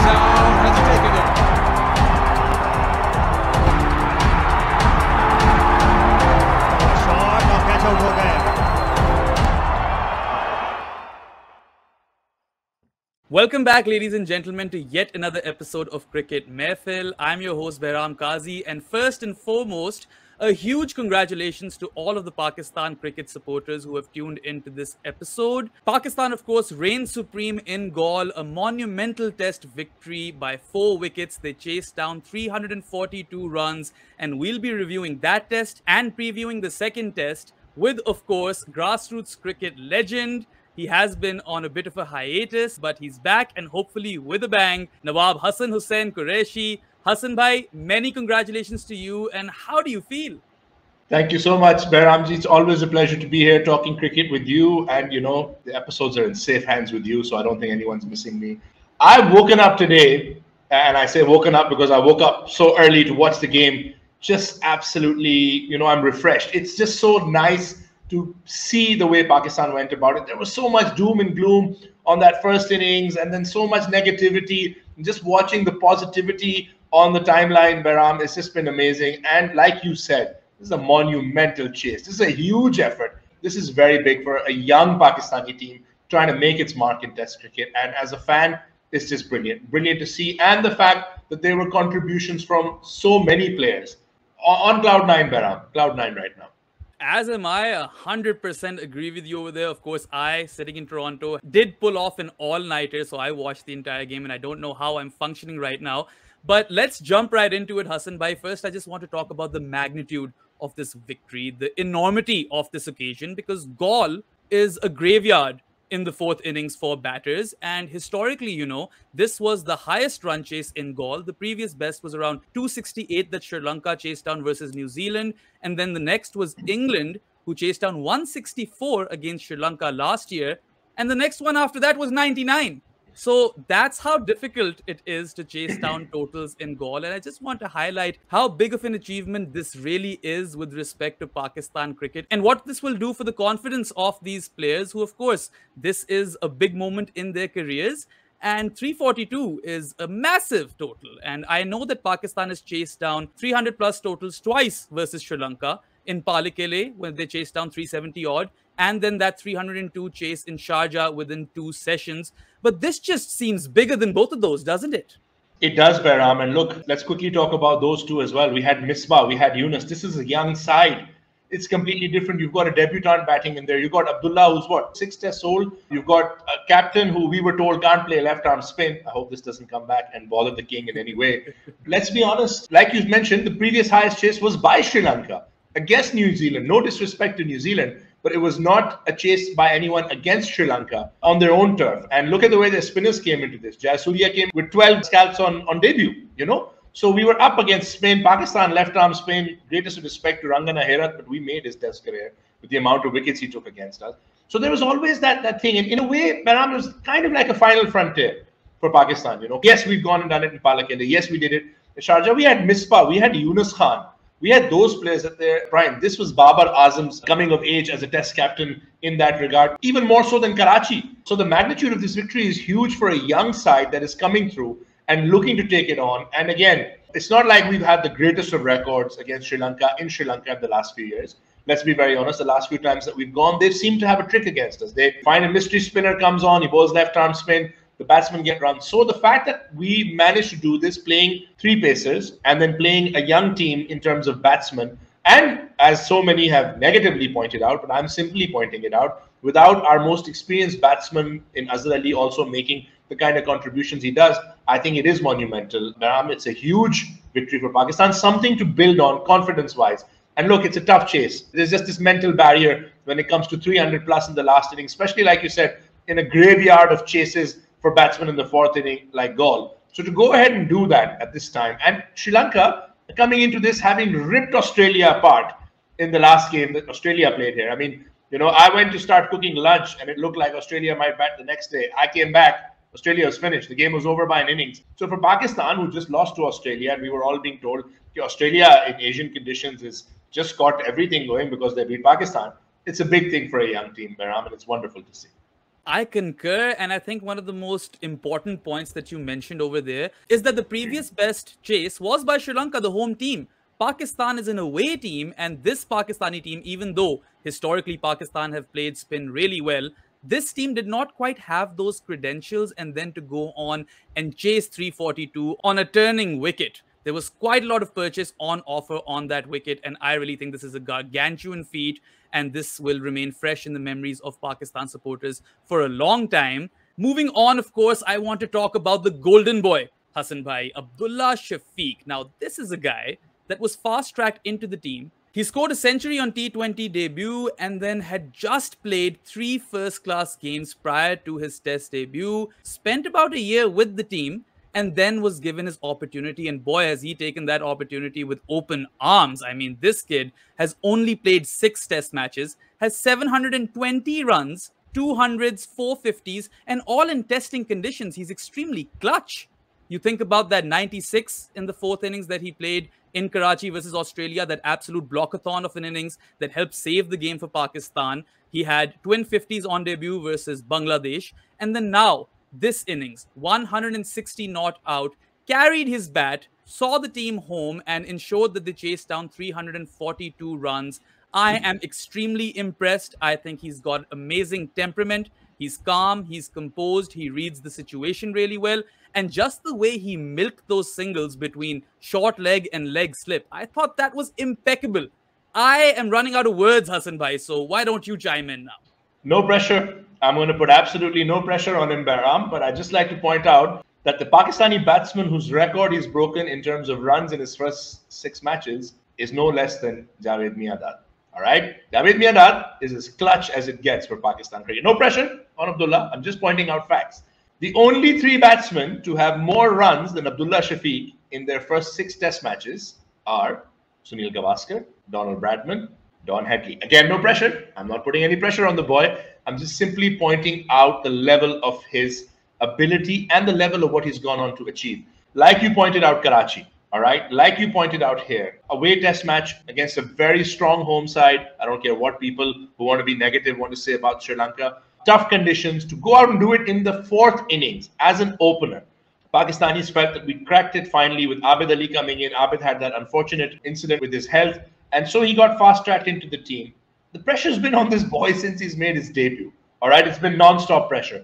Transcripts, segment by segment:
down, has taken it. Shot और catch out हो गए. Welcome back, ladies and gentlemen, to yet another episode of Cricket Mehfil. I'm your host, Babar Azam, and first and foremost, a huge congratulations to all of the Pakistan cricket supporters who have tuned into this episode. Pakistan, of course, reigned supreme in Galle, a monumental test victory by 4 wickets. They chased down 342 runs, and we'll be reviewing that test and previewing the second test with, of course, grassroots cricket legend. He has been on a bit of a hiatus, but he's back and hopefully with a bang. Nawab Hassan Hussain Qureshi. Hassan bhai, many congratulations to you. And how do you feel? Thank you so much, Behramji. It's always a pleasure to be here talking cricket with you. And, you know, the episodes are in safe hands with you, so I don't think anyone's missing me. I've woken up today, and I say woken up because I woke up so early to watch the game. Just absolutely, you know, I'm refreshed. It's just so nice to see the way Pakistan went about it. There was so much doom and gloom on that first innings, and then so much negativity. Just watching the positivity on the timeline, Behram, it's just been amazing. And like you said, this is a monumental chase. This is a huge effort. This is very big for a young Pakistani team trying to make its mark in Test cricket. And as a fan, it's just brilliant. Brilliant to see. And the fact that there were contributions from so many players. On Cloud9, Behram. Cloud9 right now. As am I, 100% agree with you over there. Of course, I, sitting in Toronto, did pull off an all-nighter, so I watched the entire game, and I don't know how I'm functioning right now. But let's jump right into it, Hassan bhai. First, I just want to talk about the magnitude of this victory, the enormity of this occasion, because Galle is a graveyard in the 4th innings for batters. And historically, you know, this was the highest run chase in Galle. The previous best was around 268 that Sri Lanka chased down versus New Zealand. And then the next was England, who chased down 164 against Sri Lanka last year. And the next one after that was 99. So that's how difficult it is to chase down totals in Galle. And I just want to highlight how big of an achievement this really is with respect to Pakistan cricket and what this will do for the confidence of these players who, of course, this is a big moment in their careers. And 342 is a massive total. And I know that Pakistan has chased down 300 plus totals twice versus Sri Lanka in Palikele when they chased down 370 odd. And then that 302 chase in Sharjah within 2 sessions. But this just seems bigger than both of those, doesn't it? It does, Behram. And look, let's quickly talk about those two as well. We had Misbah, we had Yunus. This is a young side. It's completely different. You've got a debutant batting in there. You've got Abdullah, who's what, 6 tests old. You've got a captain who we were told can't play left-arm spin. I hope this doesn't come back and bother the king in any way. Let's be honest. Like you mentioned, the previous highest chase was by Sri Lanka against New Zealand. No disrespect to New Zealand, but it was not a chase by anyone against Sri Lanka on their own turf. And look at the way the spinners came into this. Jayasuriya came with 12 scalps on debut, you know. So we were up against Spain, Pakistan, left-arm Spain. Greatest respect to Rangana Herat, but we made his test career with the amount of wickets he took against us. So there was always that thing. And in a way, Behram, was kind of like a final frontier for Pakistan, you know. Yes, we've gone and done it in Palikele. Yes, we did it in Sharjah. We had Misbah. We had Yunus Khan. We had those players at their prime. This was Babar Azam's coming of age as a test captain in that regard, even more so than Karachi. So the magnitude of this victory is huge for a young side that is coming through and looking to take it on. And again, it's not like we've had the greatest of records against Sri Lanka in the last few years. Let's be very honest, the last few times that we've gone, they've seemed to have a trick against us. They find a mystery spinner comes on, he bowls left-arm spin, the batsmen get run. So the fact that we managed to do this playing 3 pacers and then playing a young team in terms of batsmen, and as so many have negatively pointed out, but I'm simply pointing it out, without our most experienced batsman in Azhar Ali also making the kind of contributions he does, I think it is monumental. It's a huge victory for Pakistan, something to build on confidence-wise. And look, it's a tough chase. There's just this mental barrier when it comes to 300 plus in the last inning, especially like you said, in a graveyard of chases for batsmen in the 4th inning like Galle. So to go ahead and do that at this time, and Sri Lanka coming into this having ripped Australia apart in the last game that Australia played here. I mean, you know, I went to start cooking lunch and it looked like Australia might bat the next day. I came back, Australia was finished. The game was over by an innings. So for Pakistan, who just lost to Australia, and we were all being told Australia in Asian conditions is just got everything going because they beat Pakistan. It's a big thing for a young team, Behram, and it's wonderful to see. I concur, and I think one of the most important points that you mentioned over there is that the previous best chase was by Sri Lanka, the home team. Pakistan is an away team, and this Pakistani team, even though historically Pakistan have played spin really well, this team did not quite have those credentials, and then to go on and chase 342 on a turning wicket. There was quite a lot of purchase on offer on that wicket, and I really think this is a gargantuan feat, and this will remain fresh in the memories of Pakistan supporters for a long time. Moving on, of course, I want to talk about the golden boy, Hassan Bhai, Abdullah Shafique. Now, this is a guy that was fast-tracked into the team. He scored a century on T20 debut and then had just played 3 first-class games prior to his test debut, spent about a year with the team, and then was given his opportunity. And boy, has he taken that opportunity with open arms. I mean, this kid has only played 6 test matches, has 720 runs, 200s, 450s, and all in testing conditions. He's extremely clutch. You think about that 96 in the 4th innings that he played in Karachi versus Australia, that absolute blockathon of an innings that helped save the game for Pakistan. He had twin 50s on debut versus Bangladesh. And then now, this innings, 160 not out, carried his bat, saw the team home, and ensured that they chased down 342 runs. I am extremely impressed. I think he's got amazing temperament. He's calm, he's composed, he reads the situation really well. And just the way he milked those singles between short leg and leg slip, I thought that was impeccable. I am running out of words, Hassan Bhai, so why don't you chime in now? No pressure. I'm going to put absolutely no pressure on him, Bahram, but I'd just like to point out that the Pakistani batsman whose record he's broken in terms of runs in his first 6 matches is no less than Javed Miandad. All right? Javed Miandad is as clutch as it gets for Pakistan cricket. No pressure on Abdullah. I'm just pointing out facts. The only 3 batsmen to have more runs than Abdullah Shafique in their first 6 test matches are Sunil Gavaskar, Donald Bradman, Don Headley. Again, no pressure. I'm not putting any pressure on the boy. I'm just simply pointing out the level of his ability and the level of what he's gone on to achieve. Like you pointed out, Karachi, all right? Like you pointed out here, away test match against a very strong home side. I don't care what people who want to be negative want to say about Sri Lanka. Tough conditions to go out and do it in the 4th innings as an opener. Pakistanis felt that we cracked it finally with Abid Ali coming in. Abid had that unfortunate incident with his health, and so he got fast-tracked into the team. The pressure's been on this boy since he's made his debut. All right, it's been non-stop pressure.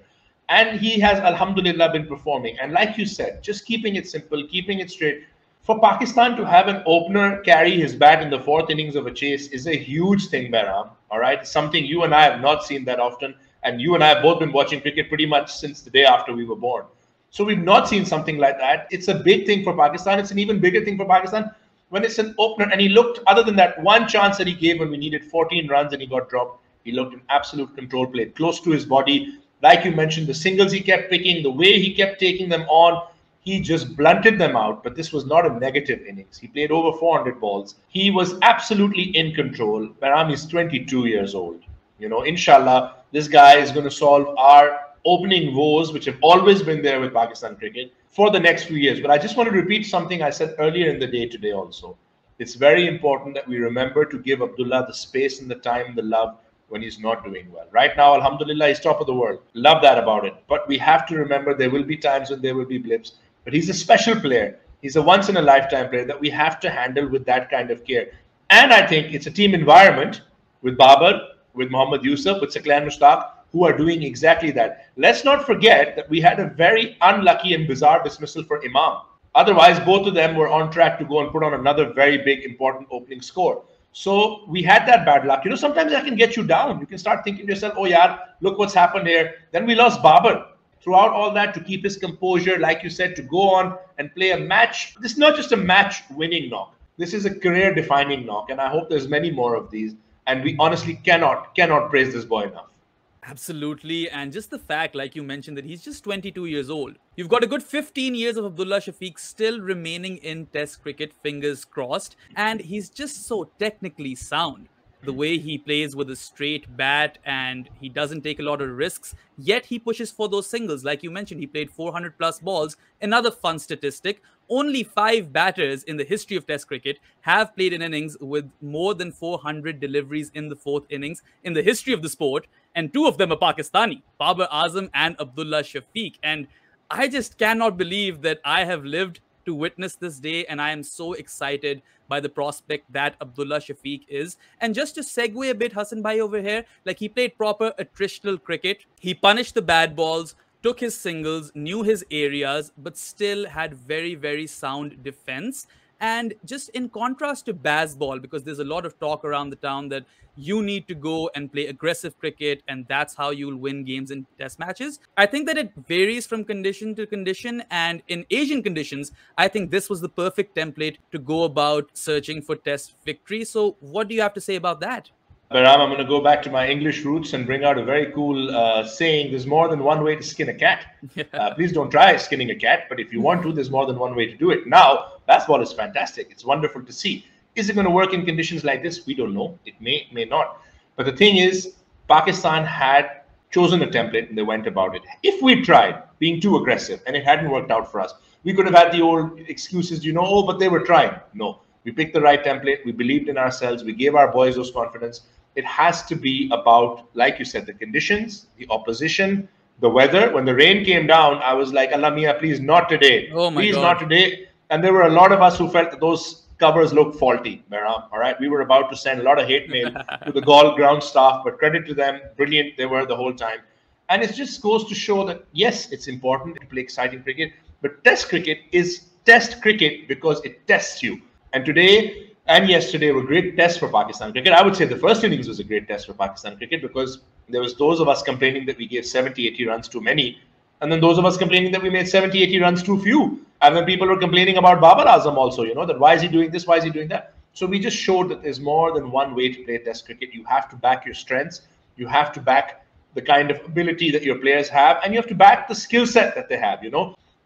And he has, alhamdulillah, been performing. And like you said, just keeping it simple, keeping it straight. For Pakistan to have an opener carry his bat in the 4th innings of a chase is a huge thing, Bahram. All right, it's something you and I have not seen that often. And you and I have both been watching cricket pretty much since the day after we were born. So we've not seen something like that. It's a big thing for Pakistan. It's an even bigger thing for Pakistan when it's an opener. And he looked, other than that one chance that he gave when we needed 14 runs and he got dropped, he looked in absolute control play, close to his body. Like you mentioned, the singles he kept picking, the way he kept taking them on, he just blunted them out. But this was not a negative innings. He played over 400 balls. He was absolutely in control. Bahram is 22 years old. You know, inshallah, this guy is going to solve our opening woes, which have always been there with Pakistan cricket, for the next few years. But I just want to repeat something I said earlier in the day today also. It's very important that we remember to give Abdullah the space and the time and the love when he's not doing well. Right now, alhamdulillah, he's top of the world. Love that about it. But we have to remember there will be times when there will be blips. But he's a special player. He's a once-in-a-lifetime player that we have to handle with that kind of care. And I think it's a team environment with Babar, with Mohammad Yusuf, with Saqlain Mushtaq, who are doing exactly that. Let's not forget that we had a very unlucky and bizarre dismissal for Imam. Otherwise, both of them were on track to go and put on another very big, important opening score. So we had that bad luck. You know, sometimes that can get you down. You can start thinking to yourself, oh, yeah, look what's happened here. Then we lost Babar. Throughout all that, to keep his composure, like you said, to go on and play a match. This is not just a match-winning knock. This is a career-defining knock, and I hope there's many more of these. And we honestly cannot praise this boy enough. Absolutely. And just the fact, like you mentioned, that he's just 22 years old. You've got a good 15 years of Abdullah Shafique still remaining in Test cricket, fingers crossed. And he's just so technically sound. The way he plays with a straight bat, and he doesn't take a lot of risks, yet he pushes for those singles. Like you mentioned, he played 400 plus balls. Another fun statistic, only 5 batters in the history of Test cricket have played an innings with more than 400 deliveries in the 4th innings in the history of the sport. And two of them are Pakistani, Babar Azam and Abdullah Shafique. And I just cannot believe that I have lived to witness this day, and I am so excited by the prospect that Abdullah Shafique is. And just to segue a bit, Hassan Bhai over here, like he played proper attritional cricket. He punished the bad balls, took his singles, knew his areas, but still had very, very sound defense. And just in contrast to Bazball, because there's a lot of talk around the town that you need to go and play aggressive cricket and that's how you'll win games in test matches. I think that it varies from condition to condition. And in Asian conditions, I think this was the perfect template to go about searching for test victory. So what do you have to say about that? Baram, I'm going to go back to my English roots and bring out a very cool saying. There's more than one way to skin a cat. Please don't try skinning a cat, but if you want to, there's more than one way to do it. Now, Bazball is fantastic. It's wonderful to see. Is it going to work in conditions like this? We don't know. It may not. But the thing is, Pakistan had chosen a template and they went about it. If we tried being too aggressive and it hadn't worked out for us, we could have had the old excuses, oh, but they were trying. No, we picked the right template. We believed in ourselves. We gave our boys those confidence. It has to be about, like you said, the conditions, the opposition, the weather. When the rain came down, I was like, Allah Mia, please not today. Oh my please God. not today. And there were a lot of us who felt that those covers looked faulty, Baram. All right. We were about to send a lot of hate mail to the Galle ground staff, but credit to them. Brilliant. They were the whole time. And it just goes to show that, yes, it's important to play exciting cricket, but test cricket is test cricket because it tests you. And today and yesterday were great tests for Pakistan cricket. I would say the first innings was a great test for Pakistan cricket because there was those of us complaining that we gave 70, 80 runs too many. And then those of us complaining that we made 70, 80 runs too few. And then people were complaining about Babar Azam also, that why is he doing this? Why is he doing that? So we just showed that there's more than one way to play test cricket. You have to back your strengths. You have to back the kind of ability that your players have. And you have to back the skill set that they have,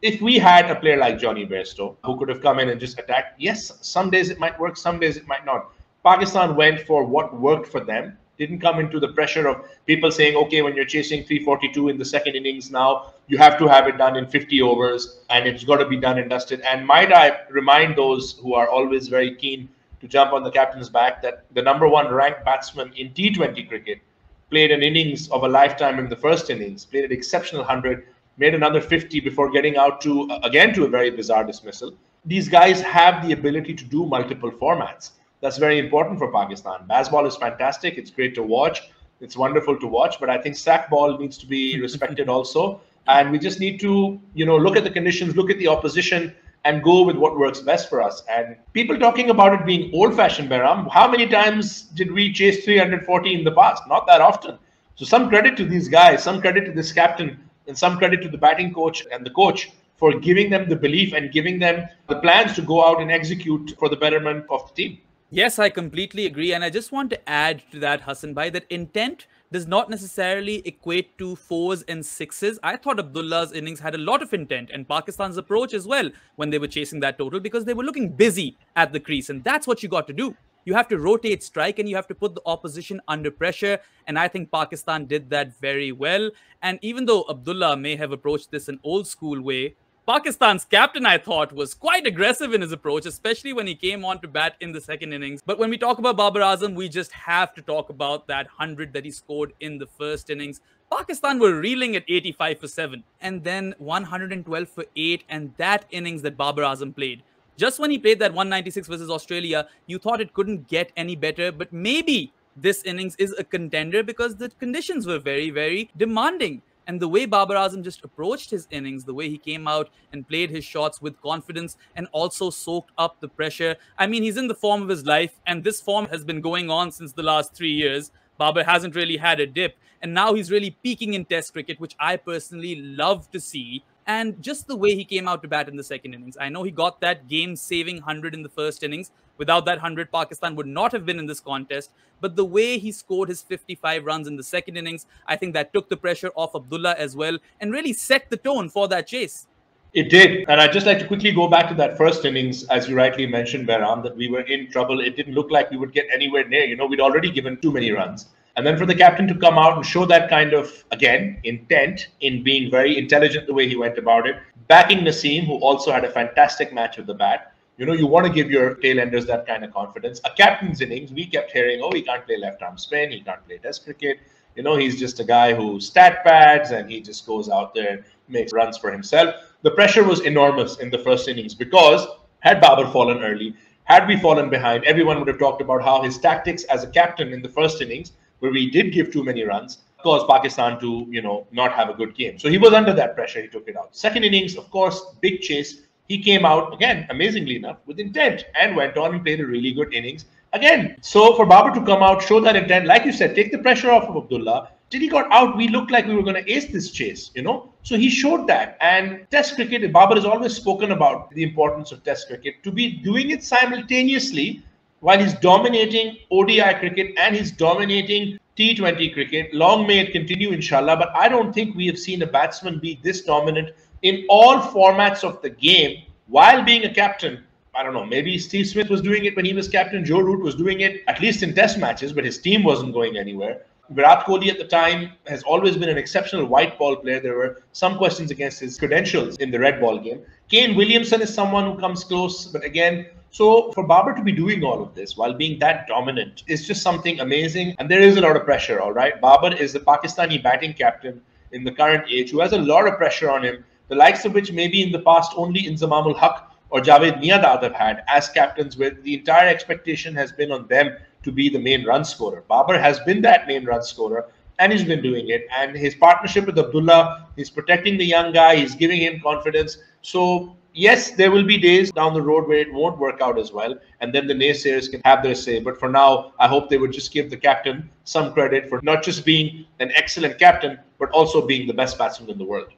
If we had a player like Johnny Bairstow who could have come in and just attacked, yes, some days it might work, some days it might not. Pakistan went for what worked for them, didn't come into the pressure of people saying, okay, when you're chasing 342 in the second innings now, you have to have it done in 50 overs and it's got to be done and dusted. And might I remind those who are always very keen to jump on the captain's back that the #1 ranked batsman in T20 cricket played an innings of a lifetime in the first innings, played an exceptional 100, made another 50 before getting out to a very bizarre dismissal. These guys have the ability to do multiple formats. That's very important for Pakistan. Bazball is fantastic. It's great to watch. It's wonderful to watch. But I think sack ball needs to be respected also. And we just need to, look at the conditions, look at the opposition, and go with what works best for us. And people talking about it being old-fashioned, Baram, how many times did we chase 340 in the past? Not that often. So some credit to these guys, some credit to this captain, and some credit to the batting coach and the coach for giving them the belief and giving them the plans to go out and execute for the betterment of the team. Yes, I completely agree. And I just want to add to that, Hassan Bhai, that intent does not necessarily equate to 4s and 6s. I thought Abdullah's innings had a lot of intent and Pakistan's approach as well when they were chasing that total because they were looking busy at the crease. And that's what you got to do. You have to rotate strike and you have to put the opposition under pressure. And I think Pakistan did that very well. And even though Abdullah may have approached this an old school way, Pakistan's captain, I thought, was quite aggressive in his approach, especially when he came on to bat in the second innings. But when we talk about Babar Azam, we just have to talk about that 100 that he scored in the first innings. Pakistan were reeling at 85 for 7 and then 112 for 8. And that innings that Babar Azam played, just when he played that 196 versus Australia, you thought it couldn't get any better. But maybe this innings is a contender because the conditions were very, very demanding. And the way Babar Azam just approached his innings, the way he came out and played his shots with confidence and also soaked up the pressure. I mean, he's in the form of his life, and this form has been going on since the last 3 years. Babar hasn't really had a dip, and now he's really peaking in Test cricket, which I personally love to see. And just the way he came out to bat in the second innings. I know he got that game-saving 100 in the first innings. Without that 100, Pakistan would not have been in this contest. But the way he scored his 55 runs in the second innings, I think that took the pressure off Abdullah as well and really set the tone for that chase. It did. And I'd just like to quickly go back to that first innings, as you rightly mentioned, Behram, that we were in trouble. It didn't look like we would get anywhere near. We'd already given too many runs. And then for the captain to come out and show that kind of, again, intent in being very intelligent the way he went about it, backing Naseem, who also had a fantastic match with the bat. You want to give your tail-enders that kind of confidence. A captain's innings, we kept hearing, oh, he can't play left-arm spin, he can't play Test cricket, He's just a guy who stat pads and he just goes out there and makes runs for himself. The pressure was enormous in the first innings because had Babar fallen early, had we fallen behind, everyone would have talked about how his tactics as a captain in the first innings, where we did give too many runs, caused Pakistan to, not have a good game. So he was under that pressure. He took it out. Second innings, of course, big chase. He came out, again, amazingly enough, with intent and went on and played a really good innings again. So for Babar to come out, show that intent, like you said, take the pressure off of Abdullah. Till he got out, we looked like we were going to ace this chase, So he showed that. And Test cricket, Babar has always spoken about the importance of Test cricket. To be doing it simultaneously while he's dominating ODI cricket and he's dominating T20 cricket. Long may it continue, inshallah. But I don't think we have seen a batsman be this dominant in all formats of the game while being a captain. I don't know, maybe Steve Smith was doing it when he was captain. Joe Root was doing it, at least in test matches, but his team wasn't going anywhere. Virat Kohli at the time has always been an exceptional white ball player. There were some questions against his credentials in the red ball game. Kane Williamson is someone who comes close, but again, so for Babar to be doing all of this while being that dominant is just something amazing. And there is a lot of pressure, all right? Babar is the Pakistani batting captain in the current age who has a lot of pressure on him, the likes of which maybe in the past only Inzamam ul Haq or Javed Miandad have had as captains, where the entire expectation has been on them to be the main run scorer. Babar has been that main run scorer and he's been doing it. And his partnership with Abdullah, he's protecting the young guy, he's giving him confidence. So yes, there will be days down the road where it won't work out as well. And then the naysayers can have their say. But for now, I hope they would just give the captain some credit for not just being an excellent captain, but also being the best batsman in the world.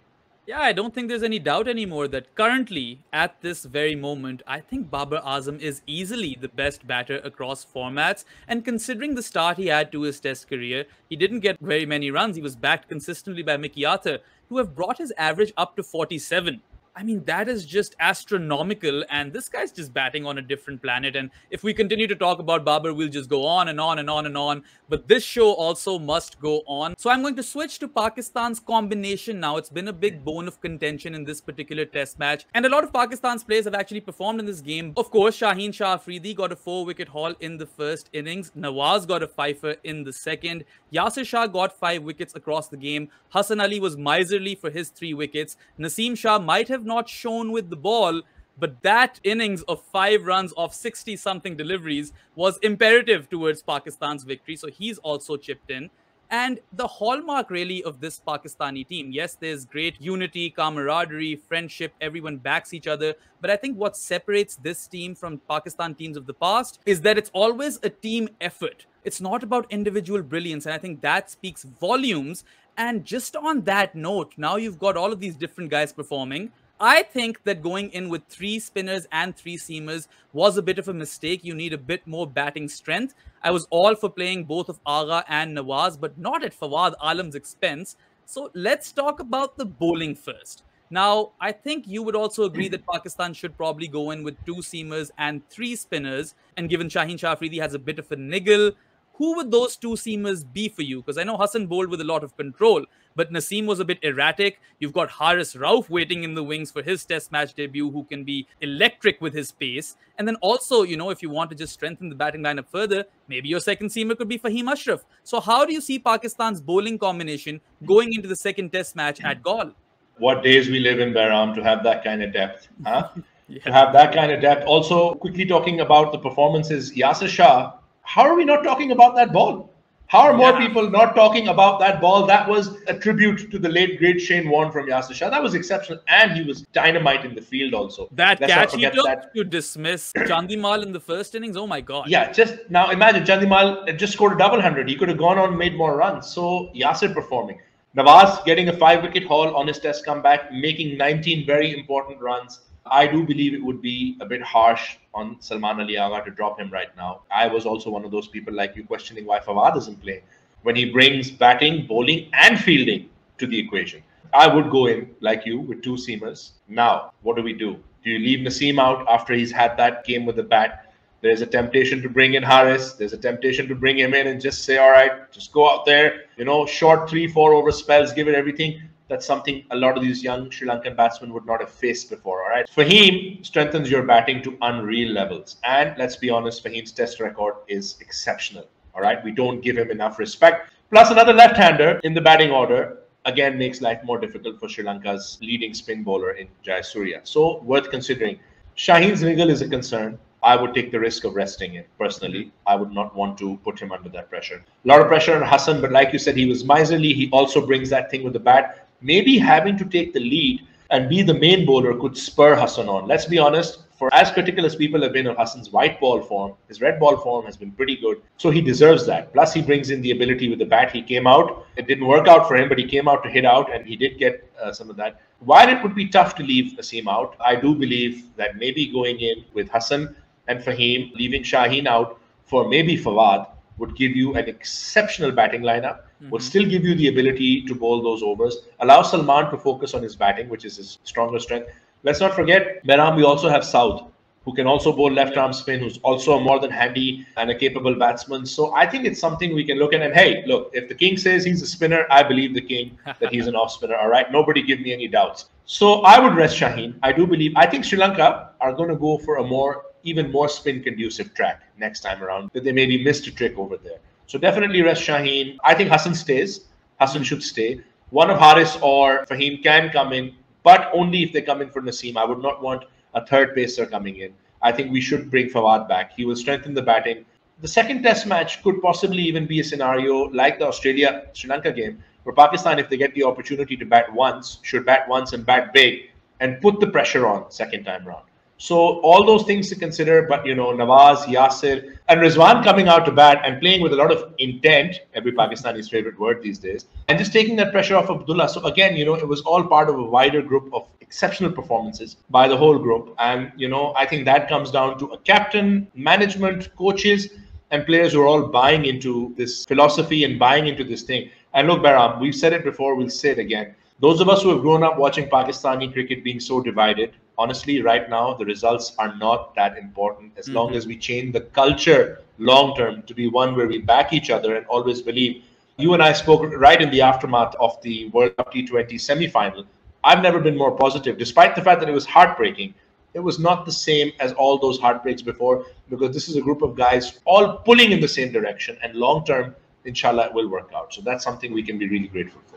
Yeah, I don't think there's any doubt anymore that currently, at this very moment, I think Babar Azam is easily the best batter across formats. And considering the start he had to his test career, he didn't get very many runs. He was backed consistently by Mickey Arthur, who have brought his average up to 47. I mean, that is just astronomical, and this guy's just batting on a different planet. And if we continue to talk about Babar, we'll just go on and on and on and on. But this show also must go on. So I'm going to switch to Pakistan's combination now. It's been a big bone of contention in this particular test match. And a lot of Pakistan's players have actually performed in this game. Of course, Shaheen Shah Afridi got a 4-wicket haul in the first innings. Nawaz got a fifer in the second. Yasir Shah got 5 wickets across the game. Hassan Ali was miserly for his 3 wickets. Naseem Shah might have not shown with the ball, but that innings of 5 runs off 60-something deliveries was imperative towards Pakistan's victory. So he's also chipped in. And the hallmark really of this Pakistani team, yes, there's great unity, camaraderie, friendship, everyone backs each other. But I think what separates this team from Pakistan teams of the past is that it's always a team effort. It's not about individual brilliance. And I think that speaks volumes. And just on that note, now you've got all of these different guys performing. I think that going in with 3 spinners and 3 seamers was a bit of a mistake. You need a bit more batting strength. I was all for playing both of Agha and Nawaz, but not at Fawad Alam's expense. So let's talk about the bowling first. Now, I think you would also agree that Pakistan should probably go in with 2 seamers and 3 spinners. And given Shaheen Shah Afridi has a bit of a niggle, who would those 2 seamers be for you? Because I know Hassan bowled with a lot of control, but Naseem was a bit erratic. You've got Haris Rauf waiting in the wings for his test match debut, who can be electric with his pace. And then also, if you want to just strengthen the batting lineup further, maybe your second seamer could be Fahim Ashraf. So how do you see Pakistan's bowling combination going into the second test match at Galle? What days we live in, Bahram, to have that kind of depth, huh? Yeah. To have that kind of depth. Also, quickly talking about the performances, Yasir Shah, how are we not talking about that ball? How are more people not talking about that ball? That was a tribute to the late, great Shane Warne from Yasir Shah. That was exceptional. And he was dynamite in the field also. That catch he took to dismiss Chandimal in the first innings, oh my God. Yeah, just now imagine Chandimal just scored a double 100. He could have gone on and made more runs. So Yasir performing. Nawaz getting a 5-wicket haul on his test comeback, making 19 very important runs. I do believe it would be a bit harsh on Salman Ali Agha to drop him right now. I was also one of those people like you questioning why Fawad isn't playing when he brings batting, bowling and fielding to the equation. I would go in like you with 2 seamers. Now, what do? Do you leave Naseem out after he's had that game with the bat? There's a temptation to bring in Haris. There's a temptation to bring him in and just say, all right, just go out there, short 3-4 over spells, give it everything. That's something a lot of these young Sri Lankan batsmen would not have faced before, all right? Fahim strengthens your batting to unreal levels. And let's be honest, Fahim's test record is exceptional, all right? We don't give him enough respect. Plus another left-hander in the batting order again makes life more difficult for Sri Lanka's leading spin bowler in Jayasuriya. So worth considering. Shaheen's wriggle is a concern. I would take the risk of resting him personally. I would not want to put him under that pressure. A lot of pressure on Hassan, but like you said, he was miserly. He also brings that thing with the bat. Maybe having to take the lead and be the main bowler could spur Hassan on. Let's be honest, for as critical as people have been of Hassan's white ball form, his red ball form has been pretty good. So he deserves that. Plus, he brings in the ability with the bat. He came out. It didn't work out for him, but he came out to hit out, and he did get some of that. While it would be tough to leave Asim out, I do believe that maybe going in with Hassan and Fahim, leaving Shaheen out for maybe Fawad, would give you an exceptional batting lineup, would still give you the ability to bowl those overs, allow Salman to focus on his batting, which is his stronger strength. Let's not forget, Behram, we also have Saud, who can also bowl left-arm spin, who's also a more than handy and a capable batsman. So I think it's something we can look at. And hey, look, if the king says he's a spinner, I believe the king that he's an off-spinner, all right? Nobody give me any doubts. So I would rest Shaheen. I think Sri Lanka are going to go for a even more spin-conducive track next time around, that they maybe missed a trick over there. So definitely rest Shaheen. I think Hassan stays. Hassan should stay. One of Haris or Fahim can come in, but only if they come in for Naseem. I would not want a third pacer coming in. I think we should bring Fawad back. He will strengthen the batting. The second test match could possibly even be a scenario like the Australia-Sri Lanka game, where Pakistan, if they get the opportunity to bat once, should bat once and bat big and put the pressure on second time round. So all those things to consider, but Nawaz, Yasir, and Rizwan coming out to bat and playing with a lot of intent, every Pakistani's favorite word these days, and just taking that pressure off Abdullah. So again, it was all part of a wider group of exceptional performances by the whole group. And, I think that comes down to a captain, management, coaches, and players who are all buying into this philosophy and buying into this thing. And look, Behram, we've said it before, we'll say it again. Those of us who have grown up watching Pakistani cricket being so divided, honestly, right now, the results are not that important as long as we change the culture long term to be one where we back each other and always believe. You and I spoke right in the aftermath of the World Cup T20 semi-final. I've never been more positive, despite the fact that it was heartbreaking. It was not the same as all those heartbreaks before, because this is a group of guys all pulling in the same direction, and long term, inshallah, it will work out. So that's something we can be really grateful for.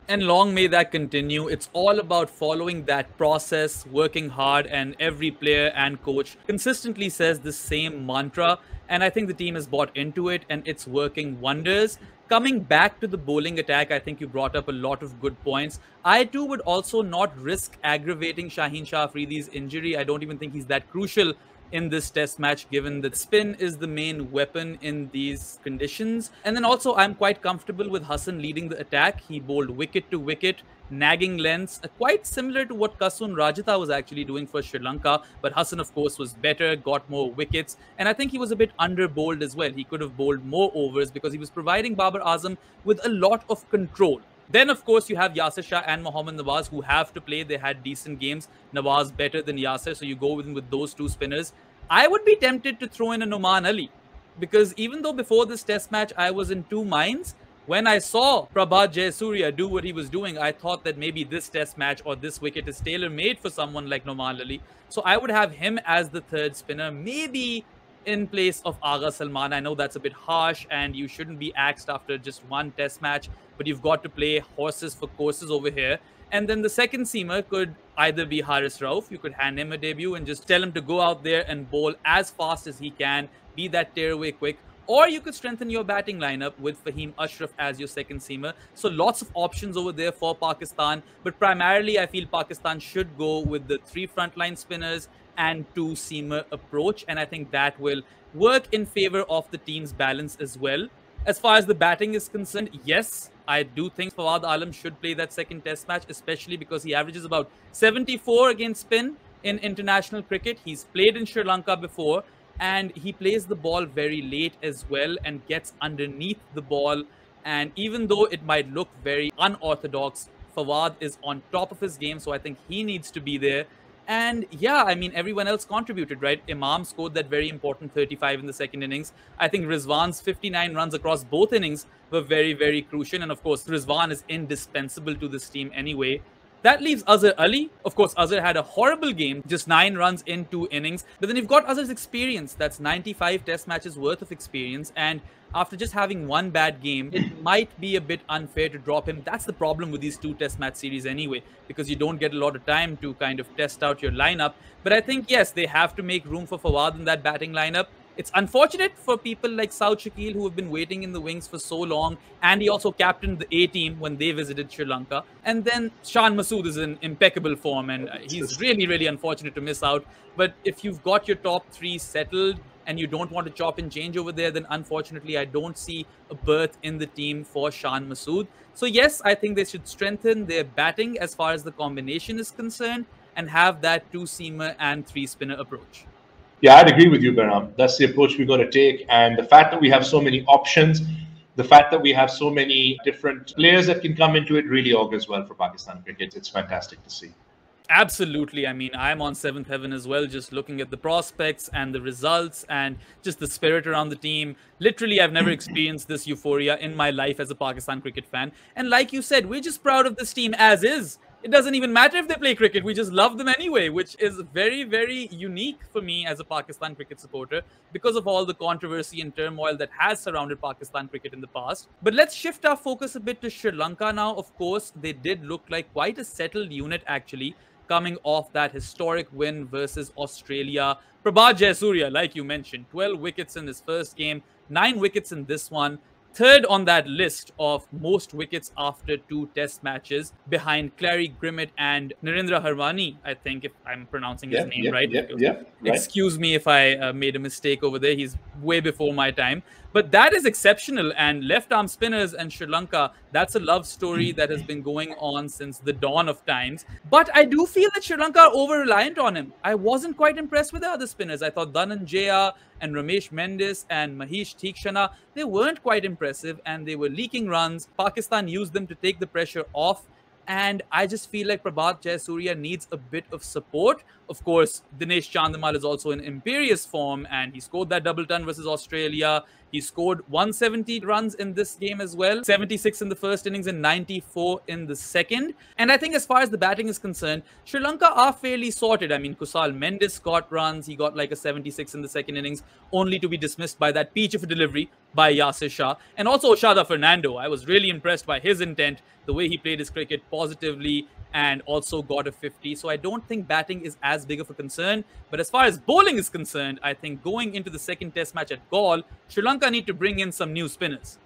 And long may that continue. It's all about following that process, working hard, and every player and coach consistently says the same mantra. And I think the team has bought into it and it's working wonders. Coming back to the bowling attack, I think you brought up a lot of good points. I too would also not risk aggravating Shaheen Shah Afridi's injury. I don't even think he's that crucial in this test match, given that spin is the main weapon in these conditions. And then also, I'm quite comfortable with Hassan leading the attack. He bowled wicket to wicket, nagging lengths, quite similar to what Kasun Rajatha was actually doing for Sri Lanka. But Hassan, of course, was better, got more wickets. And I think he was a bit under-bowled as well. He could have bowled more overs because he was providing Babar Azam with a lot of control. Then, of course, you have Yasir Shah and Mohammad Nawaz who have to play. They had decent games. Nawaz better than Yasir, so you go with those two spinners. I would be tempted to throw in a Noman Ali, because even though before this test match I was in two minds, when I saw Prabhat Jayasuriya do what he was doing, I thought that maybe this test match or this wicket is tailor-made for someone like Noman Ali. So I would have him as the third spinner, maybe in place of Agha Salman. I know that's a bit harsh and you shouldn't be axed after just one test match, but you've got to play horses for courses over here. And then the second seamer could either be Haris Rauf. You could hand him a debut and just tell him to go out there and bowl as fast as he can, be that tearaway quick. Or you could strengthen your batting lineup with Fahim Ashraf as your second seamer. So lots of options over there for Pakistan. But primarily, I feel Pakistan should go with the 3 frontline spinners and 2 seamer approach. And I think that will work in favor of the team's balance as well. As far as the batting is concerned, yes, I do think Fawad Alam should play that second test match, especially because he averages about 74 against spin in international cricket. He's played in Sri Lanka before, and he plays the ball very late as well and gets underneath the ball. And even though it might look very unorthodox, Fawad is on top of his game, so I think he needs to be there. And yeah, I mean, everyone else contributed, right? Imam scored that very important 35 in the second innings. I think Rizwan's 59 runs across both innings were very, very crucial. And of course, Rizwan is indispensable to this team anyway. That leaves Azhar Ali. Of course, Azhar had a horrible game, just 9 runs in 2 innings. But then you've got Azhar's experience. That's 95 test matches worth of experience. And after just having one bad game, it might be a bit unfair to drop him. That's the problem with these 2 test match series anyway, because you don't get a lot of time to kind of test out your lineup. But I think, yes, they have to make room for Fawad in that batting lineup. It's unfortunate for people like Saud Shakil who have been waiting in the wings for so long, and he also captained the A team when they visited Sri Lanka. And then Shan Masood is in impeccable form, and he's really, really unfortunate to miss out. But if you've got your top 3 settled and you don't want to chop and change over there, then unfortunately I don't see a berth in the team for Shan Masood. So yes, I think they should strengthen their batting as far as the combination is concerned and have that 2-seamer and 3-spinner approach. Yeah, I'd agree with you, Bahram. That's the approach we got to take. And the fact that we have so many options, the fact that we have so many different players that can come into it really augurs well for Pakistan cricket. It's fantastic to see. Absolutely. I mean, I'm on 7th heaven as well, just looking at the prospects and the results and just the spirit around the team. Literally, I've never experienced this euphoria in my life as a Pakistan cricket fan. And like you said, we're just proud of this team as is. It doesn't even matter if they play cricket. We just love them anyway, which is very, very unique for me as a Pakistan cricket supporter because of all the controversy and turmoil that has surrounded Pakistan cricket in the past. But let's shift our focus a bit to Sri Lanka now. Of course, they did look like quite a settled unit, actually, coming off that historic win versus Australia. Prabhat Jayasuriya, like you mentioned, 12 wickets in his first game, 9 wickets in this one. Third on that list of most wickets after 2 test matches, behind Clary Grimmett and Narendra Harwani, I think, if I'm pronouncing his name right. Right. Excuse me if I made a mistake over there. He's way before my time. But that is exceptional. And left-arm spinners and Sri Lanka, that's a love story that has been going on since the dawn of times. But I do feel that Sri Lanka are over-reliant on him. I wasn't quite impressed with the other spinners. I thought Dhananjaya and Ramesh Mendis and Mahesh Theekshana, they weren't quite impressive and they were leaking runs. Pakistan used them to take the pressure off. And I just feel like Prabhat Jayasuriya needs a bit of support. Of course, Dinesh Chandimal is also in imperious form and he scored that double ton versus Australia. He scored 170 runs in this game as well, 76 in the first innings and 94 in the second. And I think as far as the batting is concerned, Sri Lanka are fairly sorted. I mean, Kusal Mendis got runs. He got like a 76 in the second innings, only to be dismissed by that peach of a delivery by Yasir Shah. And also Oshada Fernando. I was really impressed by his intent, the way he played his cricket positively, and also got a 50. So I don't think batting is as big of a concern. But as far as bowling is concerned, I think going into the second test match at Galle, Sri Lanka need to bring in some new spinners.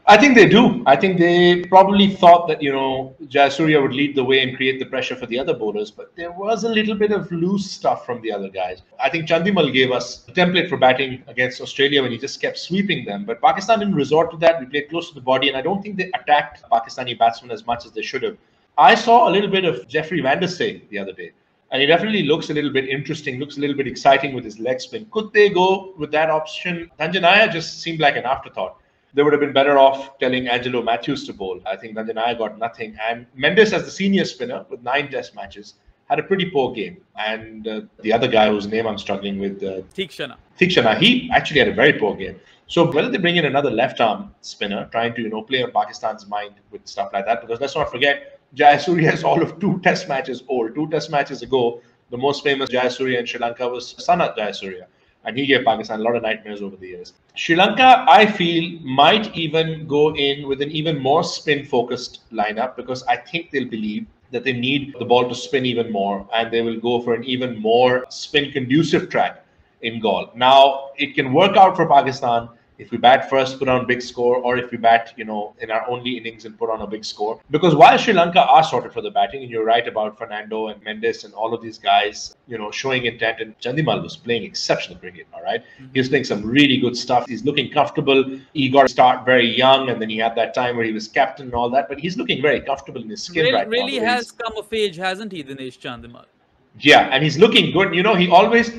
I think they do. I think they probably thought that, Jayasuriya would lead the way and create the pressure for the other bowlers. But there was a little bit of loose stuff from the other guys. I think Chandimal gave us a template for batting against Australia when he just kept sweeping them. But Pakistan didn't resort to that. We played close to the body. And I don't think they attacked Pakistani batsmen as much as they should have. I saw a little bit of Jeffrey Van der Steen the other day. And he definitely looks a little bit interesting, looks a little bit exciting with his leg spin. Could they go with that option? Dhananjaya just seemed like an afterthought. They would have been better off telling Angelo Matthews to bowl. I think Dhananjaya got nothing. And Mendes, as the senior spinner with 9 test matches, had a pretty poor game. And the other guy whose name I'm struggling with, Theekshana, he actually had a very poor game. So whether they bring in another left-arm spinner, trying to play on Pakistan's mind with stuff like that, because let's not forget, Jayasuriya is all of 2 test matches old. 2 test matches ago, the most famous Jayasuriya in Sri Lanka was Sanat Jayasuriya. And he gave Pakistan a lot of nightmares over the years. Sri Lanka, I feel, might even go in with an even more spin-focused lineup because I think they'll believe that they need the ball to spin even more and they will go for an even more spin-conducive track in Galle. Now, it can work out for Pakistan if we bat first, put on a big score, or if we bat, in our only innings and put on a big score. Because while Sri Lanka are sorted for the batting, and you're right about Fernando and Mendes and all of these guys, showing intent, and Chandimal was playing exceptional cricket, all right? He was playing some really good stuff. He's looking comfortable. He got to start very young, and then he had that time where he was captain and all that, but he's looking very comfortable in his skin right now. Really has come of age, hasn't he, Dinesh Chandimal? Yeah, and he's looking good. He always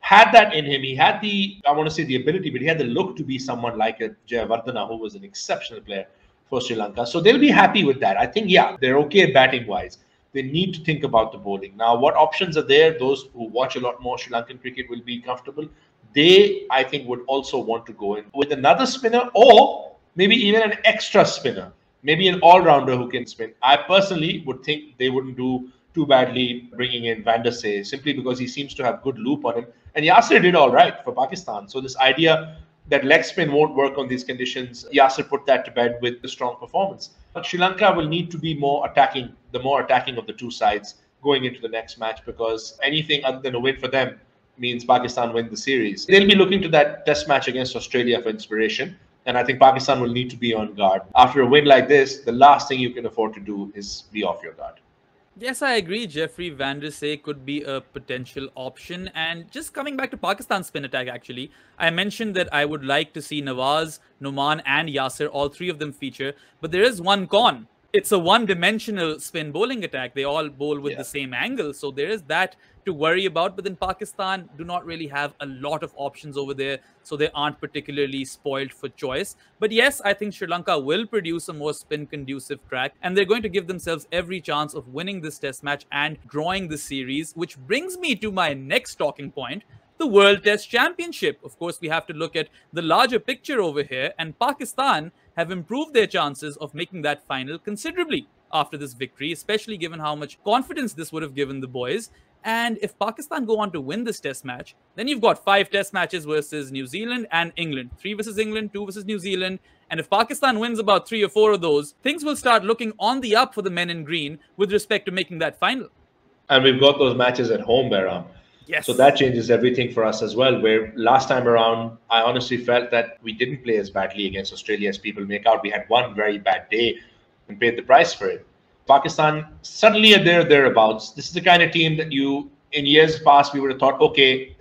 had that in him. He had the ability, but he had the look to be someone like a Jayawardena, who was an exceptional player for Sri Lanka. So they'll be happy with that. I think, yeah, they're okay batting-wise. They need to think about the bowling. Now, what options are there? Those who watch a lot more Sri Lankan cricket will be comfortable. They, I think, would also want to go in with another spinner or maybe even an extra spinner maybe an all-rounder who can spin. I personally would think they wouldn't do too badly bringing in Van der Sar simply because he seems to have good loop on him. And Yasser did all right for Pakistan. So this idea that leg spin won't work on these conditions, Yasser put that to bed with the strong performance. But Sri Lanka will need to be more attacking of the two sides going into the next match, because anything other than a win for them means Pakistan win the series. They'll be looking to that test match against Australia for inspiration. And I think Pakistan will need to be on guard. After a win like this, the last thing you can afford to do is be off your guard. Yes, I agree. Jeffrey Van der Sar could be a potential option. And just coming back to Pakistan's spin attack, actually, I mentioned that I would like to see Nawaz, Noman, and Yasser, all three of them feature. But there is one con. It's a one-dimensional spin bowling attack. They all bowl with the same angle. So there is that to worry about. But then Pakistan do not really have a lot of options over there. So they aren't particularly spoiled for choice. But yes, I think Sri Lanka will produce a more spin-conducive track. And they're going to give themselves every chance of winning this test match and drawing the series. Which brings me to my next talking point. The World Test Championship. Of course, we have to look at the larger picture over here. And Pakistan have improved their chances of making that final considerably after this victory, especially given how much confidence this would have given the boys. And if Pakistan go on to win this test match, then you've got 5 test matches versus New Zealand and England. 3 versus England, 2 versus New Zealand. And if Pakistan wins about 3 or 4 of those, things will start looking on the up for the men in green with respect to making that final. And we've got those matches at home, Behram. Yes. So that changes everything for us as well, where last time around, I honestly felt that we didn't play as badly against Australia as people make out. We had one very bad day and paid the price for it. Pakistan suddenly are thereabouts. This is the kind of team that in years past, we would have thought, okay,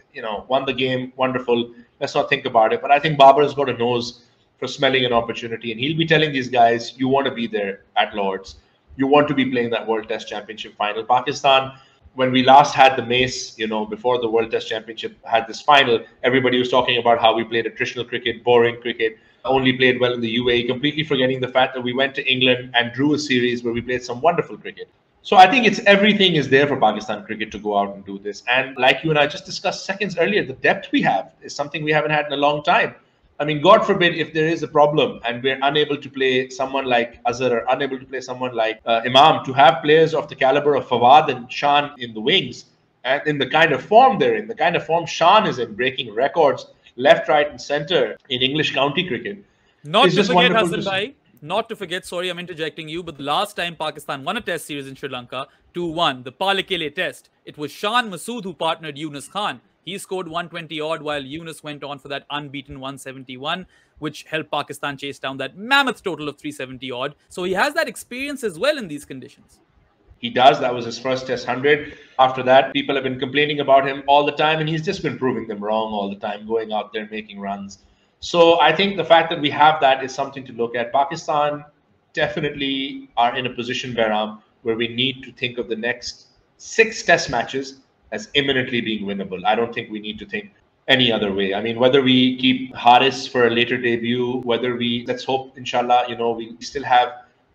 won the game, wonderful. Let's not think about it. But I think Babar's got a nose for smelling an opportunity. And he'll be telling these guys, you want to be there at Lord's. You want to be playing that World Test Championship final. Pakistan, when we last had the mace, before the World Test Championship had this final, everybody was talking about how we played attritional cricket, boring cricket, only played well in the UAE, completely forgetting the fact that we went to England and drew a series where we played some wonderful cricket. So I think everything is there for Pakistan cricket to go out and do this. And like you and I just discussed seconds earlier, the depth we have is something we haven't had in a long time. I mean, God forbid if there is a problem and we're unable to play someone like Azhar or unable to play someone like Imam, to have players of the caliber of Fawad and Shan in the wings, and in the kind of form they're in, the kind of form Shan is in, breaking records left, right, and center in English county cricket. Not to forget, Hassan Bhai, not to forget, sorry, I'm interjecting you, but the last time Pakistan won a test series in Sri Lanka, 2-1, the Palekele test, it was Shan Masood who partnered Yunus Khan. He scored 120 odd while Yunus went on for that unbeaten 171, which helped Pakistan chase down that mammoth total of 370 odd. So he has that experience as well in these conditions. He does. That was his first Test 100. After that, people have been complaining about him all the time, and he's just been proving them wrong all the time, going out there making runs. So I think the fact that we have that is something to look at. Pakistan definitely are in a position, Behram, where we need to think of the next 6 Test matches as imminently being winnable. I don't think we need to think any other way. I mean, whether we keep Haris for a later debut, let's hope, inshallah, we still have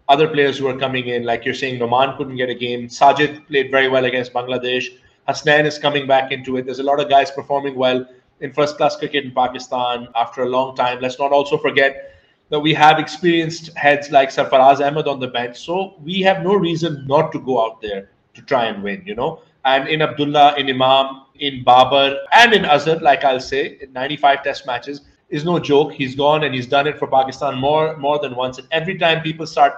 other players who are coming in. Like you're saying, Noman couldn't get a game. Sajid played very well against Bangladesh. Hasnain is coming back into it. There's a lot of guys performing well in first-class cricket in Pakistan after a long time. Let's not also forget that we have experienced heads like Sarfaraz Ahmed on the bench. So we have no reason not to go out there to try and win, And in Abdullah, in Imam, in Babar, and in Azhar, like I'll say, in 95 test matches, is no joke. He's gone and he's done it for Pakistan more than once. And every time people start,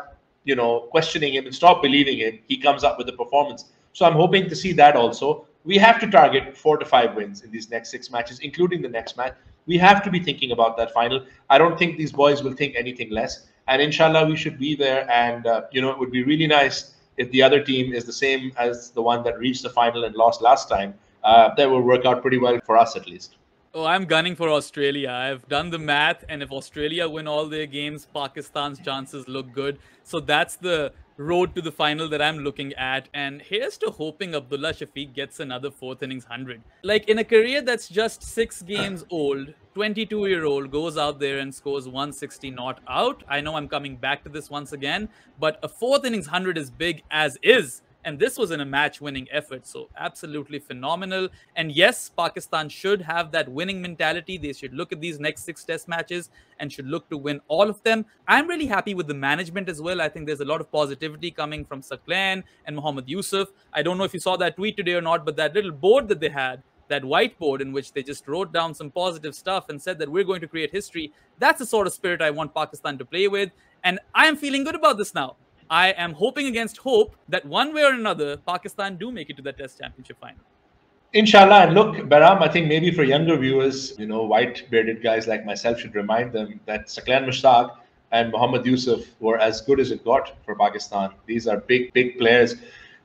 questioning him and stop believing him, he comes up with a performance. So I'm hoping to see that also. We have to target 4 to 5 wins in these next 6 matches, including the next match. We have to be thinking about that final. I don't think these boys will think anything less. And inshallah, we should be there. And, it would be really nice if the other team is the same as the one that reached the final and lost last time. That will work out pretty well for us, at least. Oh, I'm gunning for Australia. I've done the math, and if Australia win all their games, Pakistan's chances look good. So that's the road to the final that I'm looking at. And here's to hoping Abdullah Shafique gets another 4th innings 100. Like, in a career that's just 6 games old, 22-year-old goes out there and scores 160 not out. I know I'm coming back to this once again, but a 4th innings 100 is big as is. And this was in a match-winning effort. So absolutely phenomenal. And yes, Pakistan should have that winning mentality. They should look at these next 6 test matches and should look to win all of them. I'm really happy with the management as well. I think there's a lot of positivity coming from Saklan and Mohammad Yusuf. I don't know if you saw that tweet today or not, but that little board that they had, that whiteboard in which they just wrote down some positive stuff and said that we're going to create history. That's the sort of spirit I want Pakistan to play with. And I am feeling good about this now. I am hoping against hope that one way or another, Pakistan do make it to the Test Championship final. Inshallah. And look, Baram, I think maybe for younger viewers, white-bearded guys like myself should remind them that Saklan Mushtaq and Mohammad Yusuf were as good as it got for Pakistan. These are big, big players.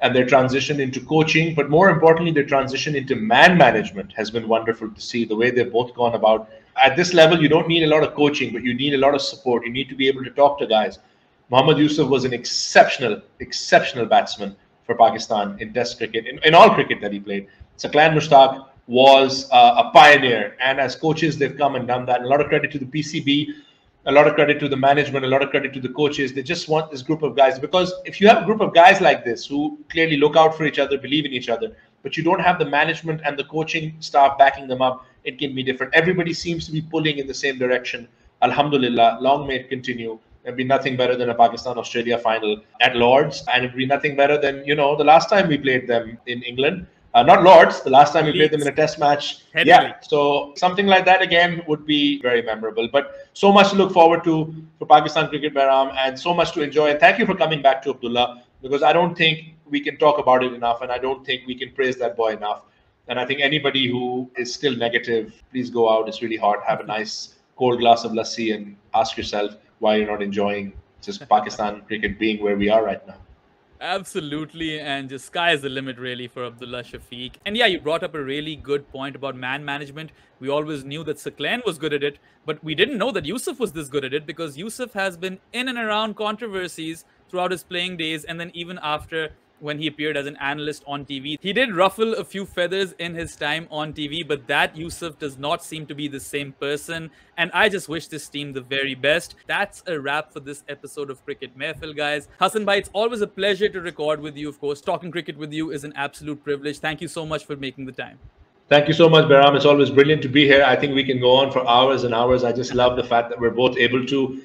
And their transition into coaching, but more importantly, their transition into man management has been wonderful to see the way they've both gone about. At this level, you don't need a lot of coaching, but you need a lot of support. You need to be able to talk to guys. Mohammad Yusuf was an exceptional batsman for Pakistan in Test cricket, in all cricket that he played. Saklan Mushtaq was a pioneer. And as coaches, they've come and done that. And a lot of credit to the PCB. A lot of credit to the management, a lot of credit to the coaches. They just want this group of guys, because if you have a group of guys like this who clearly look out for each other, believe in each other, but you don't have the management and the coaching staff backing them up, it can be different. Everybody seems to be pulling in the same direction. Alhamdulillah, long may it continue. It'd be nothing better than a Pakistan-Australia final at Lords, and it'd be nothing better than, the last time we played them in England. Not Lords, the last time we played them in a test match. Yeah, so something like that again would be very memorable. But so much to look forward to for Pakistan cricket, Bahram, and so much to enjoy. And thank you for coming back to Abdullah, because I don't think we can talk about it enough, and I don't think we can praise that boy enough. And I think anybody who is still negative, please go out. It's really hot. Have a nice cold glass of lassi and ask yourself why you're not enjoying just Pakistan cricket being where we are right now. Absolutely, and just sky is the limit really for Abdullah Shafique. And yeah, you brought up a really good point about man management. We always knew that Saklan was good at it, but we didn't know that Yusuf was this good at it, because Yusuf has been in and around controversies throughout his playing days, and then even after, when he appeared as an analyst on TV. He did ruffle a few feathers in his time on TV, but that Yusuf does not seem to be the same person. And I just wish this team the very best. That's a wrap for this episode of Cricket Mehfil, guys. Hassan bhai, it's always a pleasure to record with you, of course. Talking cricket with you is an absolute privilege. Thank you so much for making the time. Thank you so much, Bahram. It's always brilliant to be here. I think we can go on for hours and hours. I just love the fact that we're both able to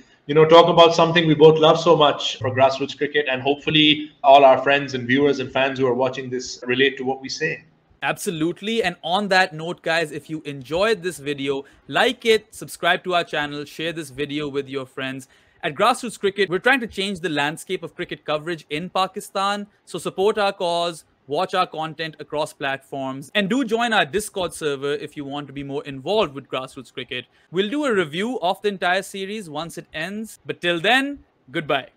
talk about something we both love so much for grassroots cricket, and hopefully all our friends and viewers and fans who are watching this relate to what we say. Absolutely. And on that note, guys, if you enjoyed this video, like it, subscribe to our channel, share this video with your friends. At Grassroots Cricket, we're trying to change the landscape of cricket coverage in Pakistan. So support our cause, watch our content across platforms, and do join our Discord server if you want to be more involved with Grassroots Cricket. We'll do a review of the entire series once it ends. But till then, goodbye.